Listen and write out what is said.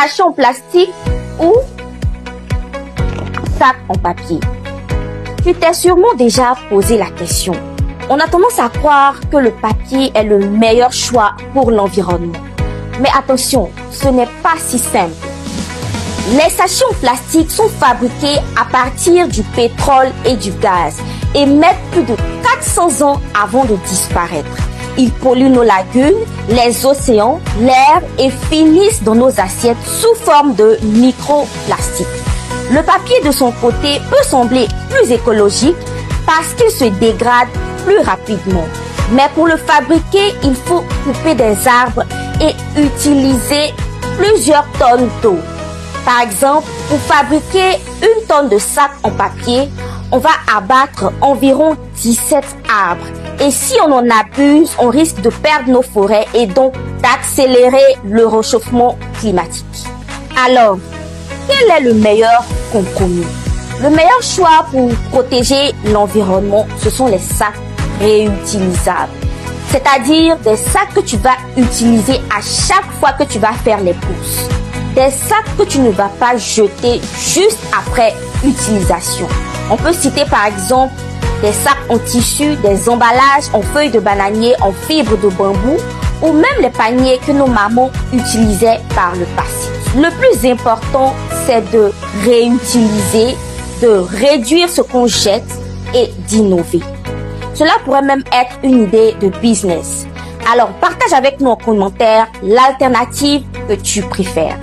sachet en plastique ou sac en papier? Tu t'es sûrement déjà posé la question. On a tendance à croire que le papier est le meilleur choix pour l'environnement. Mais attention, ce n'est pas si simple. Les sachets en plastique sont fabriqués à partir du pétrole et du gaz et mettent plus de 400 ans avant de disparaître. Ils polluent nos lagunes, les océans, l'air et finissent dans nos assiettes sous forme de microplastiques. Le papier de son côté peut sembler plus écologique parce qu'il se dégrade plus rapidement. Mais pour le fabriquer, il faut couper des arbres et utiliser plusieurs tonnes d'eau. Par exemple, pour fabriquer 1 tonne de sacs en papier, on va abattre environ 17 arbres. Et si on en abuse, on risque de perdre nos forêts et donc d'accélérer le réchauffement climatique. Alors, quel est le meilleur compromis? Le meilleur choix pour protéger l'environnement, ce sont les sacs réutilisables. C'est-à-dire des sacs que tu vas utiliser à chaque fois que tu vas faire les courses. Des sacs que tu ne vas pas jeter juste après utilisation. On peut citer par exemple des sacs en tissu, des emballages en feuilles de bananier, en fibres de bambou ou même les paniers que nos mamans utilisaient par le passé. Le plus important, c'est de réutiliser, de réduire ce qu'on jette et d'innover. Cela pourrait même être une idée de business. Alors partage avec nous en commentaire l'alternative que tu préfères.